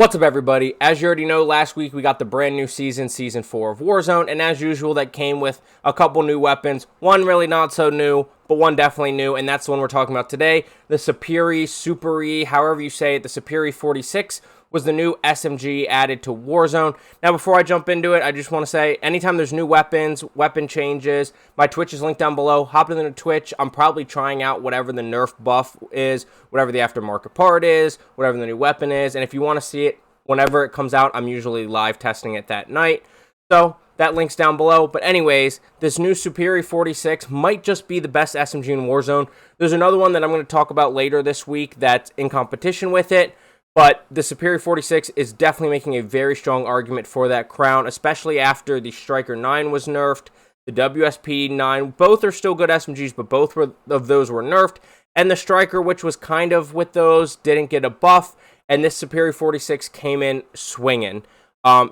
What's up, everybody? As you already know, last week we got the brand new Season 4 of Warzone, and as usual, that came with a couple new weapons. One really not so new, but one definitely new, and that's the one we're talking about today. The Superi, however you say it, the Superi 46 was the new SMG added to Warzone. Now, before I jump into it, I just want to say, anytime there's new weapons, weapon changes, my Twitch is linked down below. Hop into the Twitch. I'm probably trying out whatever the nerf buff is, whatever the aftermarket part is, whatever the new weapon is, and if you want to see it, whenever it comes out, I'm usually live testing it that night. So that link's down below. But anyways, this new Superi 46 might just be the best SMG in Warzone. There's another one that I'm going to talk about later this week that's in competition with it. But the Superi 46 is definitely making a very strong argument for that crown, especially after the Striker 9 was nerfed. The WSP 9, both are still good SMGs, but both of those were nerfed. And the Striker, which was kind of with those, didn't get a buff. And this Superi 46 came in swinging.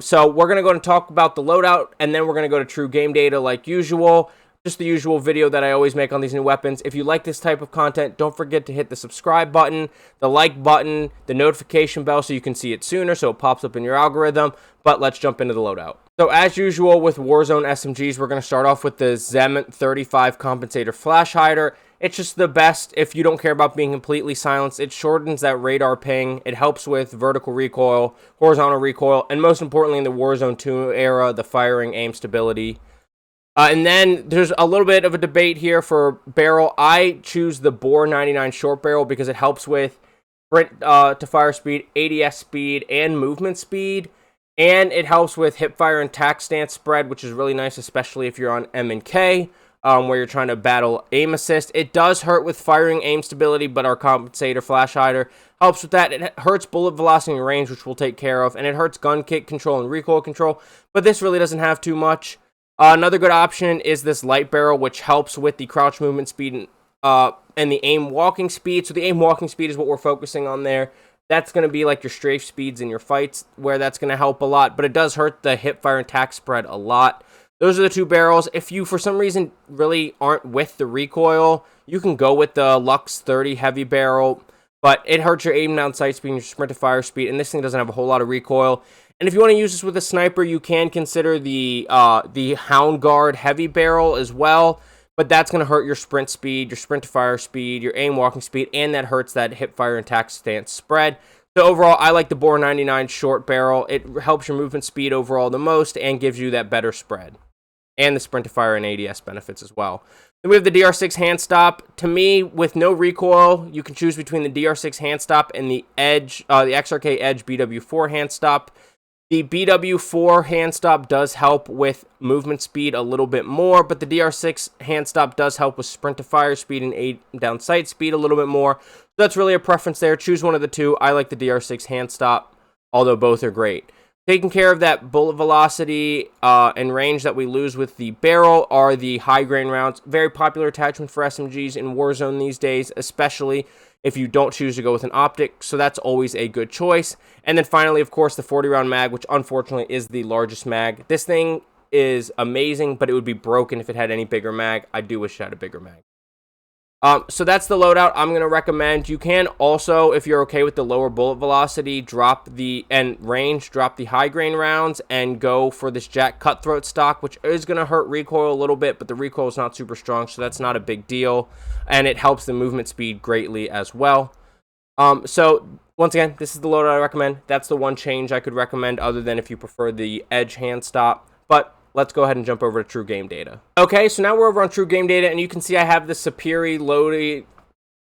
So we're going to go and talk about the loadout, and then we're going to go to true game data like usual. Just the usual video that I always make on these new weapons. If you like this type of content, don't forget to hit the subscribe button, the like button, the notification bell so you can see it sooner, so it pops up in your algorithm. But let's jump into the loadout. So as usual with Warzone SMGs, we're going to start off with the ZEM 35 Compensator Flash Hider. It's just the best if you don't care about being completely silenced. It shortens that radar ping. It helps with vertical recoil, horizontal recoil, and most importantly in the Warzone 2 era, the firing aim stability. And then there's a little bit of a debate here for barrel. I choose the Bore 99 short barrel because it helps with sprint to fire speed, ADS speed, and movement speed. And it helps with hip fire and tack stance spread, which is really nice, especially if you're on M and K, where you're trying to battle aim assist. It does hurt with firing aim stability, but our Compensator Flash Hider helps with that. It hurts bullet velocity and range, which we'll take care of, and it hurts gun kick control and recoil control, but this really doesn't have too much. Another good option is this light barrel, which helps with the crouch movement speed and the aim walking speed. So the aim walking speed is what we're focusing on there. That's going to be like your strafe speeds in your fights, where that's going to help a lot, but it does hurt the hip fire and tack spread a lot. Those are the two barrels. If you, for some reason, really aren't with the recoil, you can go with the Lux 30 heavy barrel, but it hurts your aim down sight speed and your sprint to fire speed, and this thing doesn't have a whole lot of recoil. And if you want to use this with a sniper, you can consider the Hound Guard heavy barrel as well, but that's going to hurt your sprint speed, your sprint to fire speed, your aim walking speed, and that hurts that hip fire and tack stance spread. So overall, I like the Bore 99 short barrel. It helps your movement speed overall the most and gives you that better spread, and the sprint to fire and ADS benefits as well. Then we have the DR6 hand stop. To me, with no recoil, you can choose between the DR6 hand stop and the Edge, the XRK Edge BW4 hand stop. The BW4 hand stop does help with movement speed a little bit more, but the DR6 hand stop does help with sprint to fire speed and aim down sight speed a little bit more. So that's really a preference there. Choose one of the two. I like the DR6 hand stop, although both are great. Taking care of that bullet velocity and range that we lose with the barrel are the high grain rounds. Very popular attachment for SMGs in Warzone these days, especially if you don't choose to go with an optic, so that's always a good choice. And then finally, of course, the 40-round mag, which unfortunately is the largest mag. This thing is amazing, but it would be broken if it had any bigger mag. I do wish it had a bigger mag. So that's the loadout I'm going to recommend. You can also, if you're okay with the lower bullet velocity, drop the high grain rounds and go for this Jack Cutthroat stock, which is going to hurt recoil a little bit, but the recoil is not super strong, so that's not a big deal. And it helps the movement speed greatly as well. So once again, this is the loadout I recommend. That's the one change I could recommend, other than if you prefer the Edge hand stop. But let's go ahead and jump over to true game data. Okay, so now we're over on true game data, and you can see I have the Superi loaded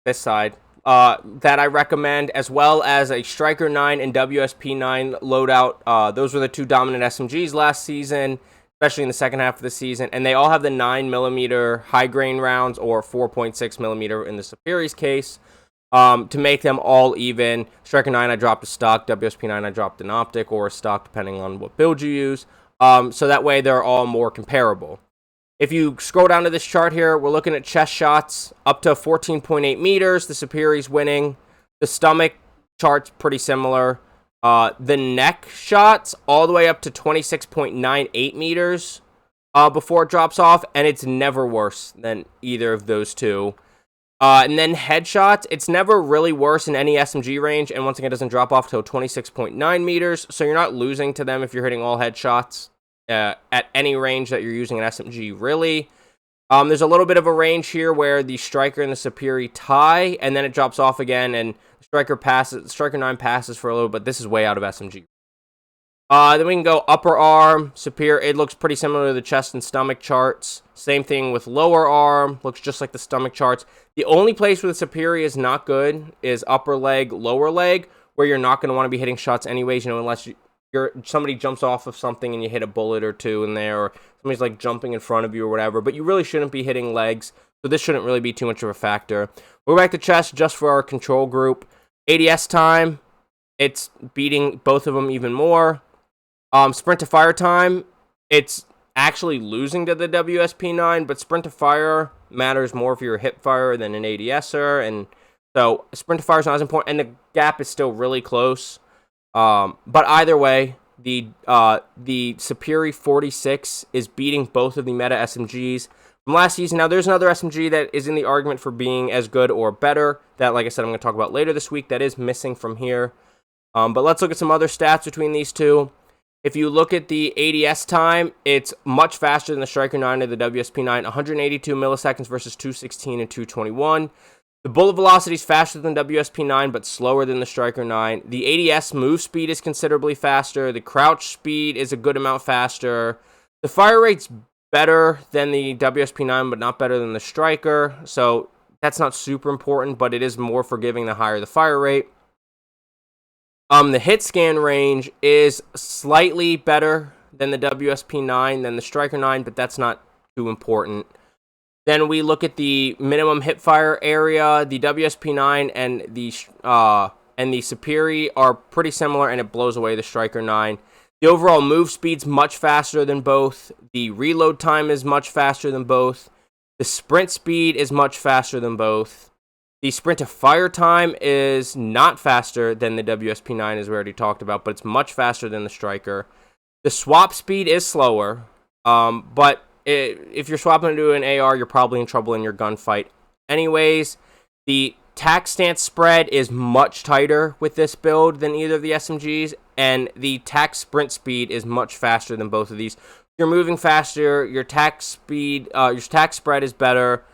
this side that I recommend, as well as a Striker 9 and WSP 9 loadout. Those were the two dominant SMGs last season, especially in the second half of the season, and they all have the 9mm high grain rounds, or 4.6mm in the Superi's case, to make them all even. Striker 9 I dropped a stock, WSP 9 I dropped an optic or a stock, depending on what build you use. So that way they're all more comparable. If you scroll down to this chart here, we're looking at chest shots up to 14.8 meters. The Superi's winning. The stomach chart's pretty similar. The neck shots all the way up to 26.98 meters before it drops off, and it's never worse than either of those two. And then headshots, it's never really worse in any SMG range, and once again, it doesn't drop off till 26.9 meters, so you're not losing to them if you're hitting all headshots at any range that you're using an SMG, really. There's a little bit of a range here where the Striker and the Superi tie, and then it drops off again, and Striker 9 passes for a little bit. This is way out of SMG. Then we can go upper arm, Superi. It looks pretty similar to the chest and stomach charts. Same thing with lower arm, looks just like the stomach charts. The only place where the Superi is not good is upper leg, lower leg, where you're not going to want to be hitting shots anyways, unless somebody jumps off of something and you hit a bullet or two in there, or somebody's like jumping in front of you or whatever, but you really shouldn't be hitting legs, so this shouldn't really be too much of a factor. We're back to chest just for our control group. ADS time, it's beating both of them even more. Sprint to fire time, it's actually losing to the WSP9, but sprint to fire matters more if you're a hip fire than an ADSer, and so sprint to fire is not as important, and the gap is still really close. But either way, the Superi 46 is beating both of the meta SMGs from last season. Now, there's another SMG that is in the argument for being as good or better that, like I said, I'm going to talk about later this week, that is missing from here. But let's look at some other stats between these two. If you look at the ADS time, it's much faster than the Striker 9 or the WSP9, 182 milliseconds versus 216 and 221. The bullet velocity is faster than WSP9, but slower than the Striker 9. The ADS move speed is considerably faster. The crouch speed is a good amount faster. The fire rate's better than the WSP9, but not better than the Striker. So that's not super important, but it is more forgiving the higher the fire rate. The hit scan range is slightly better than the WSP9 than the Striker 9, but that's not too important. Then we look at the minimum hip fire area. The WSP9 and the Superi are pretty similar, and it blows away the Striker 9. The overall move speed's much faster than both. The reload time is much faster than both. The sprint speed is much faster than both. The sprint to fire time is not faster than the WSP9, as we already talked about, but it's much faster than the Striker. The swap speed is slower, but if you're swapping into an AR, you're probably in trouble in your gunfight. Anyways, the tac stance spread is much tighter with this build than either of the SMGs, and the tac sprint speed is much faster than both of these. You're moving faster, your tac spread is better.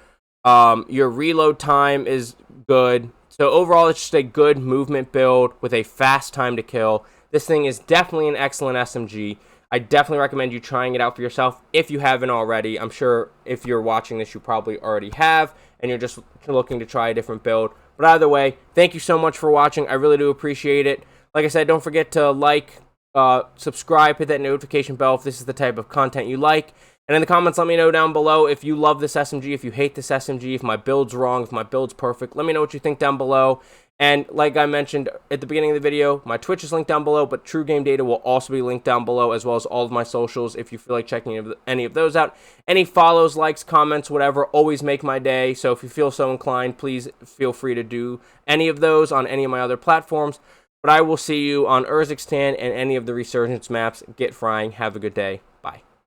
Your reload time is good. So overall, it's just a good movement build with a fast time to kill. This thing is definitely an excellent SMG. I definitely recommend you trying it out for yourself if you haven't already. I'm sure if you're watching this, you probably already have, and you're just looking to try a different build. But either way, thank you so much for watching. I really do appreciate it. Like I said, don't forget to like, subscribe, hit that notification bell if this is the type of content you like. And in the comments, let me know down below if you love this SMG, if you hate this SMG, if my build's wrong, if my build's perfect. Let me know what you think down below. And like I mentioned at the beginning of the video, my Twitch is linked down below, but True Game Data will also be linked down below, as well as all of my socials if you feel like checking any of those out. Any follows, likes, comments, whatever, always make my day. So if you feel so inclined, please feel free to do any of those on any of my other platforms. But I will see you on Urzikstan and any of the Resurgence maps. Get frying. Have a good day.